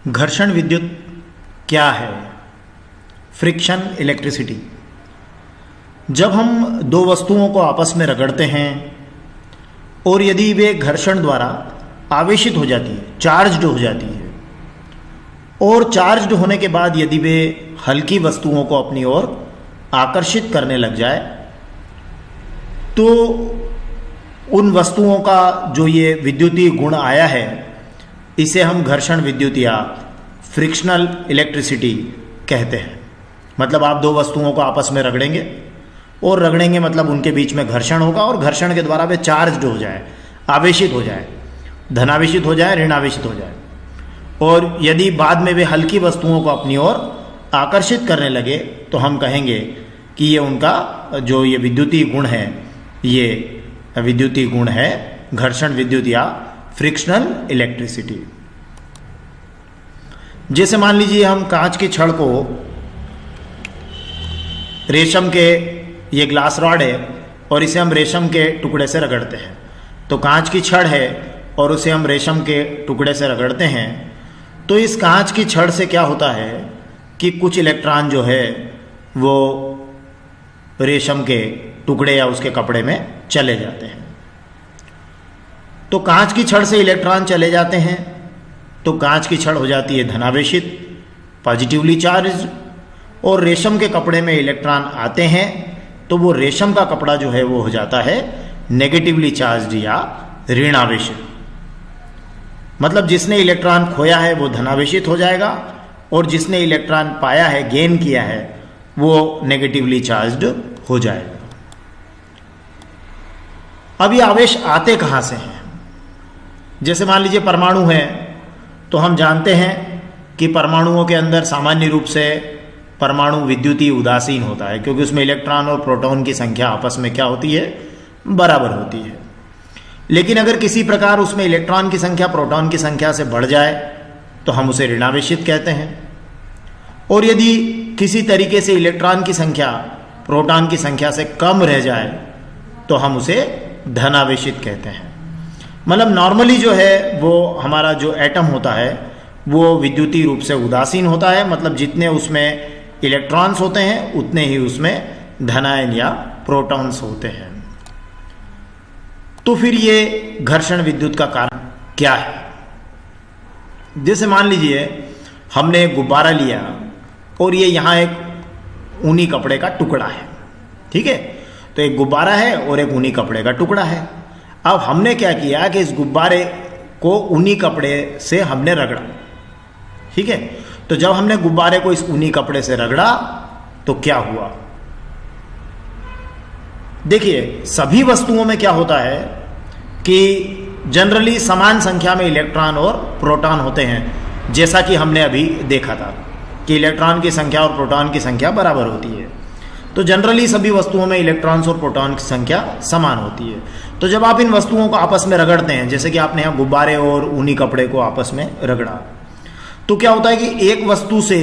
घर्षण विद्युत क्या है? Friction electricity. जब हम दो वस्तुओं को आपस में रगड़ते हैं और यदि वे घर्षण द्वारा आवेशित हो जाती है, चार्ज्ड हो जाती है, और चार्ज्ड होने के बाद यदि वे हल्की वस्तुओं को अपनी ओर आकर्षित करने लग जाए, तो उन वस्तुओं का जो ये विद्युतीय गुण आया है, इसे हम घर्षण विद्युत या फ्रिक्शनल इलेक्ट्रिसिटी कहते हैं। मतलब आप दो वस्तुओं को आपस में रगड़ेंगे, और रगड़ेंगे मतलब उनके बीच में घर्षण होगा, और घर्षण के द्वारा वे चार्ज्ड हो जाए, आवेशित हो जाए, धनावेशित हो जाए, ऋणावेशित हो जाए। और यदि बाद में वे हल्की वस्तुओं को अपनी ओर आकर्षित करने लगे, तो हम कहेंगे कि ये उनका जो ये विद्युतीय गुण है, ये विद्युतीय गुण है घर्षण विद्युत या फ्रिक्शनल इलेक्ट्रिसिटी। जैसे मान लीजिए हम कांच की छड़ को, रेशम के, ये ग्लास रॉड है और इसे हम रेशम के टुकड़े से रगड़ते हैं, तो कांच की छड़ है और उसे हम रेशम के टुकड़े से रगड़ते हैं, तो इस कांच की छड़ से क्या होता है कि कुछ इलेक्ट्रॉन जो है वो रेशम के टुकड़े या उसके कपड़े में चले जाते हैं। तो कांच की छड़ से इलेक्ट्रॉन चले जाते हैं, तो कांच की छड़ हो जाती है धनावेशित, पॉजिटिवली चार्ज, और रेशम के कपड़े में इलेक्ट्रॉन आते हैं, तो वो रेशम का कपड़ा जो है वो हो जाता है नेगेटिवली चार्ज या ऋणावेशित। मतलब जिसने इलेक्ट्रॉन खोया है वो धनावेशित हो जाएगा, और जिसने इलेक्ट्रॉन पाया है, गेन किया है, वो नेगेटिवली चार्ज्ड हो जाएगा। अब ये आवेश आते कहां से हैं? जैसे मान लीजिए परमाणु है, तो हम जानते हैं कि परमाणुओं के अंदर सामान्य रूप से परमाणु विद्युतीय उदासीन होता है, क्योंकि उसमें इलेक्ट्रॉन और प्रोटॉन की संख्या आपस में क्या होती है? बराबर होती है। लेकिन अगर किसी प्रकार उसमें इलेक्ट्रॉन की संख्या प्रोटॉन की संख्या से बढ़ जाए, तो हम उसे ऋणावेशित कहते हैं। और यदि किसी तरीके से इलेक्ट्रॉन की संख्या प्रोटॉन की संख्या से कम रह जाए, तो हम उसे धनावेशित कहते हैं। मतलब नॉर्मली जो है वो हमारा जो एटम होता है वो विद्युतीय रूप से उदासीन होता है। मतलब जितने उसमें इलेक्ट्रॉन्स होते हैं उतने ही उसमें धनायन या प्रोटॉन्स होते हैं। तो फिर ये घर्षण विद्युत का कारण क्या है? जैसे मान लीजिए हमने एक गुब्बारा लिया और ये यहां एक ऊनी कपड़े का टुकड़ा है, ठीक है? तो एक गुब्बारा है और एक ऊनी कपड़े का टुकड़ा है। अब हमने क्या किया कि इस गुब्बारे को ऊनी कपड़े से हमने रगड़ा, ठीक है? तो जब हमने गुब्बारे को इस ऊनी कपड़े से रगड़ा, तो क्या हुआ? देखिए, सभी वस्तुओं में क्या होता है कि जनरली समान संख्या में इलेक्ट्रॉन और प्रोटॉन होते हैं। जैसा कि हमने अभी देखा था कि इलेक्ट्रॉन की संख्या और प्रोटॉन की संख्या बराबर होती है। तो जनरली सभी वस्तुओं में इलेक्ट्रॉन्स और प्रोटॉन की संख्या समान होती है। तो जब आप इन वस्तुओं को आपस में रगड़ते हैं, जैसे कि आपने यहाँ गुब्बारे और ऊनी कपड़े को आपस में रगड़ा, तो क्या होता है कि एक वस्तु से,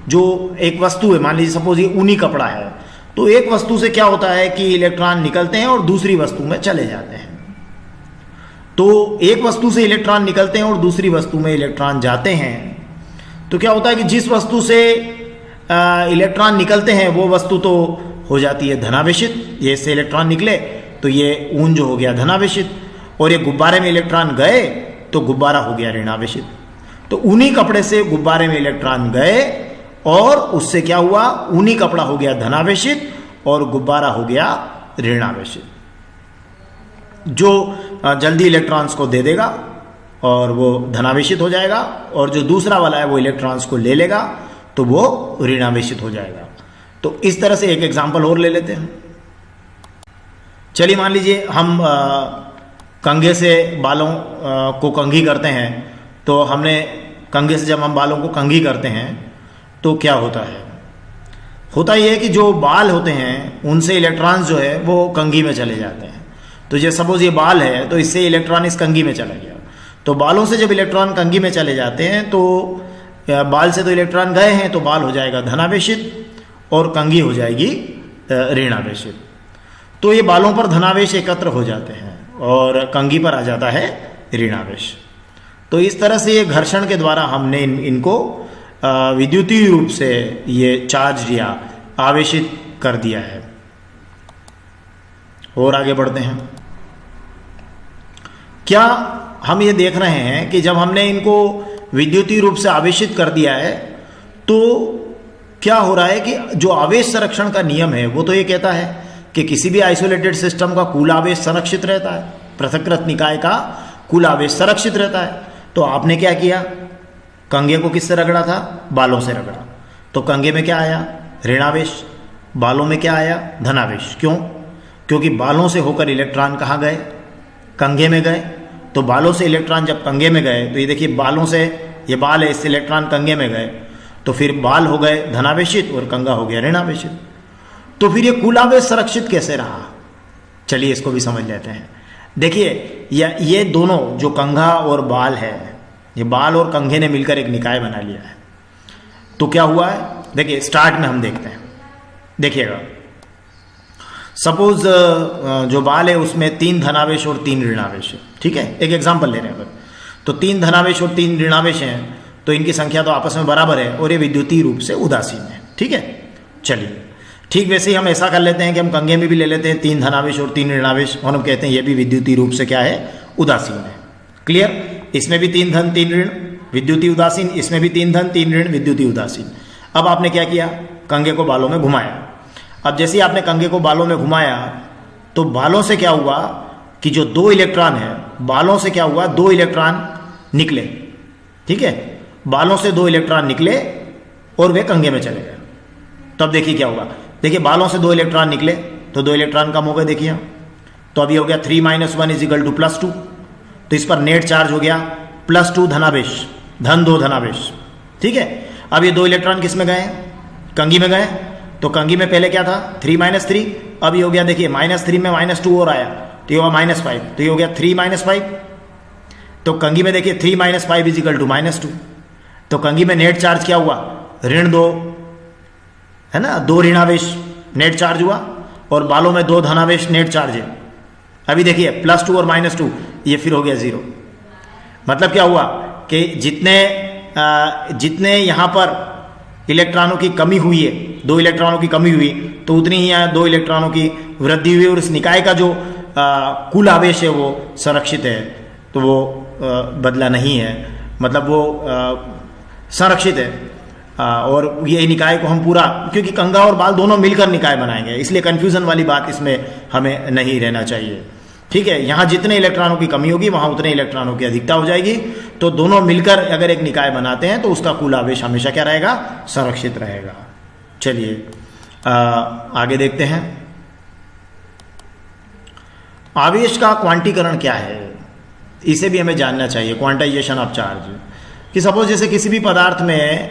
जो एक वस्तु है, मान लीजिए सपोज ये ऊनी कपड़ा है, तो एक वस्तु से क्या होता है कि इलेक्ट्रॉन निकलते हैं और दूसरी वस्तु में चले जाते हैं। तो एक वस्तु से इलेक्ट्रॉन निकलते हैं और दूसरी वस्तु में इलेक्ट्रॉन जाते हैं, तो क्या होता है कि जिस वस्तु से इलेक्ट्रॉन निकलते हैं वो वस्तु तो हो जाती है धनावेशित, ये इससे इलेक्ट्रॉन निकले तो ये ऊन जो हो गया धनावेशित, और ये गुब्बारे में इलेक्ट्रॉन गए तो गुब्बारा हो गया ऋणावेशित। तो ऊनी कपड़े से गुब्बारे में इलेक्ट्रॉन गए और उससे क्या हुआ? ऊनी कपड़ा हो गया धनावेशित और गुब्बारा हो गया ऋणावेशित, जो जल्दी इलेक्ट्रॉन्स को दे देगा और वो धनावेशित हो जाएगा, और जो दूसरा वाला है वो इलेक्ट्रॉन्स को ले लेगा तो वो ऋणावेशित हो जाएगा। तो इस तरह से एक एग्जांपल और ले लेते हैं। चलिए मान लीजिए हम कंघे से बालों को कंघी करते हैं, तो हमने कंघे से जब हम बालों को कंघी करते हैं तो क्या होता है? होता यह है कि जो बाल होते हैं उनसे इलेक्ट्रॉन्स जो है वो कंघी में चले जाते हैं। तो जैसे सपोज ये बाल है, तो इससे इलेक्ट्रॉन इस कंघी में चला गया, तो बालों से जब इलेक्ट्रॉन कंघी में चले जाते हैं, तो बाल से तो इलेक्ट्रॉन गए हैं, तो बाल हो जाएगा धनावेशित और कंघी हो जाएगी ऋणावेशित। तो ये बालों पर धनावेश एकत्र हो जाते हैं और कंघी पर आ जाता है ऋणावेश। तो इस तरह से ये घर्षण के द्वारा हमने इनको विद्युतीय रूप से ये चार्ज दिया, आवेशित कर दिया है। और आगे बढ़ते हैं। क्या हम ये देख रहे हैं कि जब हमने इनको विद्युतीय रूप से आवेशित कर दिया है तो क्या हो रहा है कि जो आवेश संरक्षण का नियम है वो तो ये कहता है कि किसी भी आइसोलेटेड सिस्टम का कुल आवेश संरक्षित रहता है, पृथक्कृत निकाय का कुल आवेश संरक्षित रहता है। तो आपने क्या किया, कंघे को किससे रगड़ा था, बालों से रगड़ा, तो कंघे में क्या आया, ऋणावेश, बालों में क्या आया, धनावेश। क्यों? क्योंकि बालों से होकर इलेक्ट्रॉन कहाँ गए, कंघे में गए। तो बालों से इलेक्ट्रॉन जब कंघे में गए तो ये देखिए बालों से, ये बाल है, इससे इलेक्ट्रॉन कंघे में गए तो फिर बाल हो गए धनावेशित और कंघा हो गया ऋणावेशित। तो फिर ये कुल आवेश संरक्षित कैसे रहा, चलिए इसको भी समझ लेते हैं। देखिए ये दोनों जो कंघा और बाल है, ये बाल और कंघे ने मिलकर एक निकाय बना लिया है। तो क्या हुआ है, देखिए स्टार्ट में हम देखते हैं, देखिएगा सपोज जो बाल है उसमें 3 धनावेश और 3 ऋणावेश है, ठीक है, एक एग्जांपल ले रहे हैं अगर, तो 3 धनावेश और 3 ऋणावेश हैं तो इनकी संख्या तो आपस में बराबर है और ये विद्युतीय रूप से उदासीन है, ठीक है। चलिए ठीक वैसे ही हम ऐसा कर लेते हैं कि हम कंघे में भी ले लेते हैं 3 धनावेश और 3 ऋणावेश और हम कहते हैं ये भी विद्युतीय रूप से क्या है, उदासीन है। क्लियर, इसमें भी 3 धन 3 ऋण विद्युतीय उदासीन, इसमें भी 3 धन 3 ऋण विद्युतीय उदासीन। अब आपने क्या किया, कंघे को बालों में घुमाया। अब जैसे ही आपने कंघे को बालों में घुमाया तो बालों से क्या हुआ कि जो 2 इलेक्ट्रॉन है, बालों से क्या हुआ, 2 इलेक्ट्रॉन निकले, ठीक है, बालों से 2 इलेक्ट्रॉन निकले और वे कंघे में चले गए। तो अब देखिए क्या होगा, देखिए बालों से 2 इलेक्ट्रॉन निकले तो 2 इलेक्ट्रॉन कम हो गए, देखिए तो अभी हो गया 3 - 1 = +2, तो इस पर नेट चार्ज हो गया +2 धनावेश, धन 2 धनावेश, ठीक है। अब ये 2 इलेक्ट्रॉन किस में गए, कंघी में गए। तो कंघी में पहले क्या था 3 - 3, अब ये हो गया देखिए -3 में -2 और आया तो ये होगा -5, तो ये हो गया 3 - 5। तो कंघी में देखिए 3 - 5 = -2, तो कंघी में नेट चार्ज क्या हुआ, ऋण 2 है ना, 2 ऋणावेश नेट चार्ज हुआ और बालों में 2 धनावेश नेट चार्ज है। अभी देखिए +2 और -2 ये फिर हो गया 0। मतलब क्या हुआ कि जितने यहां पर इलेक्ट्रॉनों की कमी हुई है, 2 इलेक्ट्रॉनों की कमी हुई तो उतनी ही यहाँ 2 इलेक्ट्रॉनों की वृद्धि हुई और इस निकाय का जो कुल आवेश है वो संरक्षित है, तो वो बदला नहीं है, मतलब वो संरक्षित है। और ये निकाय को हम पूरा, क्योंकि कंघा और बाल दोनों मिलकर निकाय बनाएंगे, इसलिए कंफ्यूजन वाली बात इसमें हमें नहीं रहना चाहिए, ठीक है। यहाँ जितने इलेक्ट्रॉनों की कमी होगी वहां उतने इलेक्ट्रॉनों की अधिकता हो जाएगी। तो दोनों मिलकर अगर एक निकाय बनाते हैं तो उसका कुल आवेश हमेशा क्या रहेगा, संरक्षित रहेगा। चलिए आगे देखते हैं, आवेश का क्वांटीकरण क्या है, इसे भी हमें जानना चाहिए। क्वांटाइजेशन ऑफ चार्ज, कि सपोज जैसे किसी भी पदार्थ में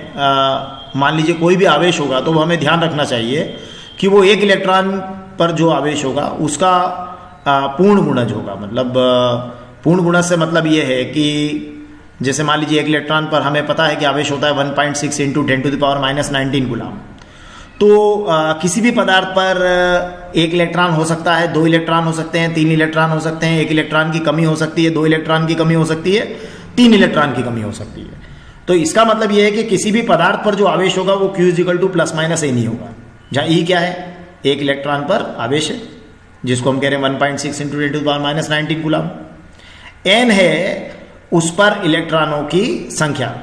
मान लीजिए कोई भी आवेश होगा तो वो हमें ध्यान रखना चाहिए कि वो 1 इलेक्ट्रॉन पर जो आवेश होगा उसका पूर्ण गुणज होगा। मतलब पूर्ण गुणज से मतलब ये है कि जैसे मान लीजिए 1 इलेक्ट्रॉन पर हमें पता है कि आवेश होता है 1.6 × 10⁻⁻19 कूलम। तो किसी भी पदार्थ पर 1 इलेक्ट्रॉन हो सकता है, 2 इलेक्ट्रॉन हो सकते हैं, 3 इलेक्ट्रॉन हो सकते हैं, 1 इलेक्ट्रॉन की कमी हो सकती है, 2 इलेक्ट्रॉन की कमी हो सकती है, 3 इलेक्ट्रॉन की कमी हो सकती है। तो इसका मतलब यह है कि किसी भी पदार्थ पर जो आवेश होगा वो Q = ±A नहीं होगा। जहां E क्या है, 1 इलेक्ट्रॉन पर आवेश है जिसको हम कह रहे हैं 1.6 × 10⁻⁻19 कूलम। N है उस पर इलेक्ट्रॉनों की संख्या।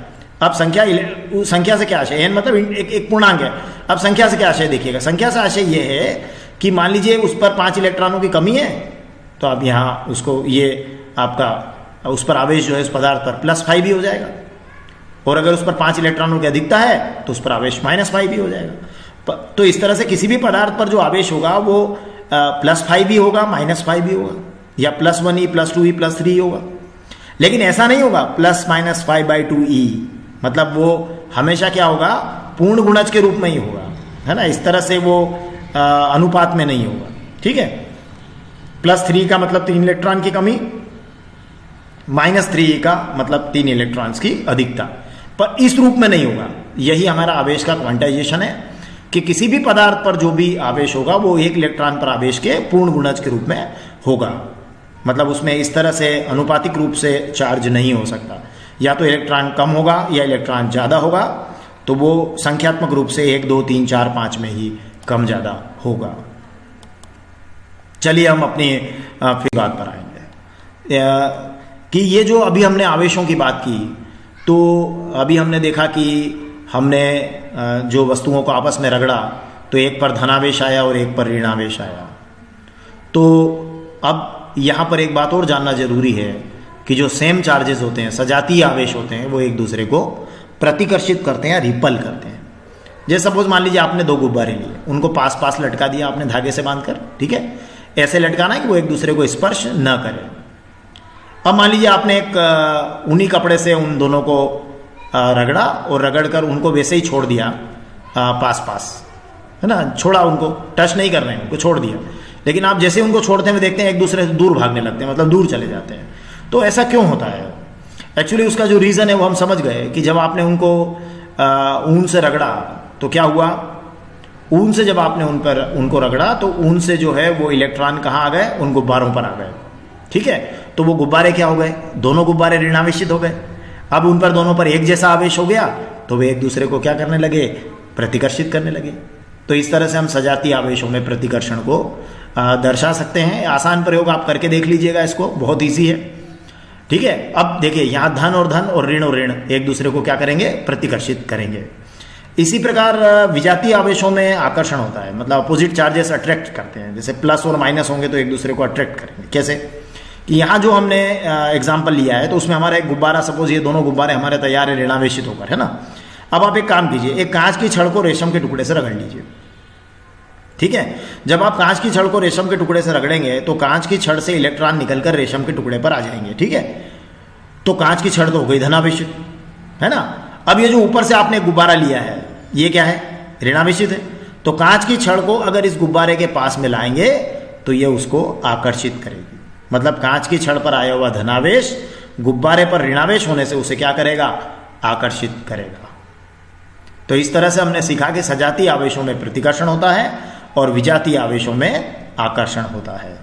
अब संख्या से क्या आशय, N मतलब एक पूर्णांक है। अब संख्या से क्या आशय देखिएगा, संख्या से आशय यह है कि मान लीजिए उस पर 5 इलेक्ट्रॉनों की कमी है तो अब यहाँ उसको ये आपका उस पर आवेश जो है उस पदार्थ पर +5 भी हो जाएगा, और अगर उस पर 5 इलेक्ट्रॉनों की अधिकता है तो उस पर आवेश -5 भी हो जाएगा। तो इस तरह से किसी भी पदार्थ पर जो आवेश होगा वो +5 भी होगा, -5 भी होगा, या +1E +2E +3 होगा। लेकिन ऐसा नहीं होगा ±5/2E, मतलब वो हमेशा क्या होगा, पूर्ण गुणज के रूप में ही होगा, है ना। इस तरह से वो अनुपात में नहीं होगा, ठीक है। +3 का मतलब 3 इलेक्ट्रॉन की कमी, -3 का मतलब 3 इलेक्ट्रॉन्स की अधिकता, पर इस रूप में नहीं होगा। यही हमारा आवेश का क्वांटाइजेशन है कि किसी भी पदार्थ पर जो भी आवेश होगा वो 1 इलेक्ट्रॉन पर आवेश के पूर्ण गुणज के रूप में होगा। मतलब उसमें इस तरह से अनुपातिक रूप से चार्ज नहीं हो सकता। या तो इलेक्ट्रॉन कम होगा या इलेक्ट्रॉन ज़्यादा होगा, तो वो संख्यात्मक रूप से 1 2 3 4 5 में ही कम ज़्यादा होगा। चलिए हम अपनी फिर बात पर आएंगे कि ये जो अभी हमने आवेशों की बात की, तो अभी हमने देखा कि हमने जो वस्तुओं को आपस में रगड़ा तो एक पर धनावेश आया और एक पर ऋणावेश आया। तो अब यहाँ पर एक बात और जानना जरूरी है कि जो सेम चार्जेस होते हैं, सजातीय आवेश होते हैं, वो एक दूसरे को प्रतिकर्षित करते हैं या रिपल करते हैं। जैसे सपोज मान लीजिए आपने 2 गुब्बारे लिए, उनको पास पास लटका दिया आपने धागे से बांधकर, ठीक है, ऐसे लटकाना है कि वो एक दूसरे को स्पर्श न करें। अब मान लीजिए आपने एक ऊनी कपड़े से उन दोनों को रगड़ा और रगड़कर उनको वैसे ही छोड़ दिया पास पास, है ना, छोड़ा, उनको टच नहीं कर रहे हैं, उनको छोड़ दिया। लेकिन आप जैसे उनको छोड़ते हैं देखते हैं एक दूसरे से दूर भागने लगते हैं, मतलब दूर चले जाते हैं। तो ऐसा क्यों होता है? एक्चुअली उसका जो रीज़न है वो हम समझ गए कि जब आपने उनको ऊन से रगड़ा तो क्या हुआ, ऊन से जब आपने उनको रगड़ा तो ऊन से जो है वो इलेक्ट्रॉन कहाँ आ गए, उन गुब्बारों पर आ गए, ठीक है। तो वो गुब्बारे क्या हो गए, दोनों गुब्बारे ऋणावेशित हो गए। अब उन पर दोनों पर एक जैसा आवेश हो गया तो वे एक दूसरे को क्या करने लगे, प्रतिकर्षित करने लगे। तो इस तरह से हम सजातीय आवेशों में प्रतिकर्षण को दर्शा सकते हैं। आसान प्रयोग आप करके देख लीजिएगा, इसको बहुत ईजी है, ठीक है। अब देखिए यहाँ धन और ऋण एक दूसरे को क्या करेंगे, प्रतिकर्षित करेंगे। इसी प्रकार विजातीय आवेशों में आकर्षण होता है, मतलब अपोजिट चार्जेस अट्रैक्ट करते हैं। जैसे प्लस और माइनस होंगे तो एक दूसरे को अट्रैक्ट करेंगे। कैसे कि यहाँ जो हमने एग्जाम्पल लिया है तो उसमें हमारा एक गुब्बारा, सपोज ये दोनों गुब्बारे हमारे तैयार है ऋणावेशित होकर, है ना। अब आप एक काम कीजिए, एक कांच की छड़ को रेशम के टुकड़े से रगड़ लीजिए, ठीक है। जब आप कांच की छड़ को रेशम के टुकड़े से रगड़ेंगे तो कांच की छड़ से इलेक्ट्रॉन निकलकर रेशम के टुकड़े पर आ जाएंगे, ठीक है। तो कांच की छड़ तो हो गई धनावेशित, है ना। अब ये जो ऊपर से आपने गुब्बारा लिया है ये क्या है, ऋणावेशित है। तो कांच की छड़ को अगर इस गुब्बारे के पास में लाएंगे तो ये उसको आकर्षित करेगी। मतलब कांच की छड़ पर आया हुआ धनावेश गुब्बारे पर ऋणावेश होने से उसे क्या करेगा, आकर्षित करेगा। तो इस तरह से हमने सीखा कि सजातीय आवेशों में प्रतिकर्षण होता है और विजातीय आवेशों में आकर्षण होता है।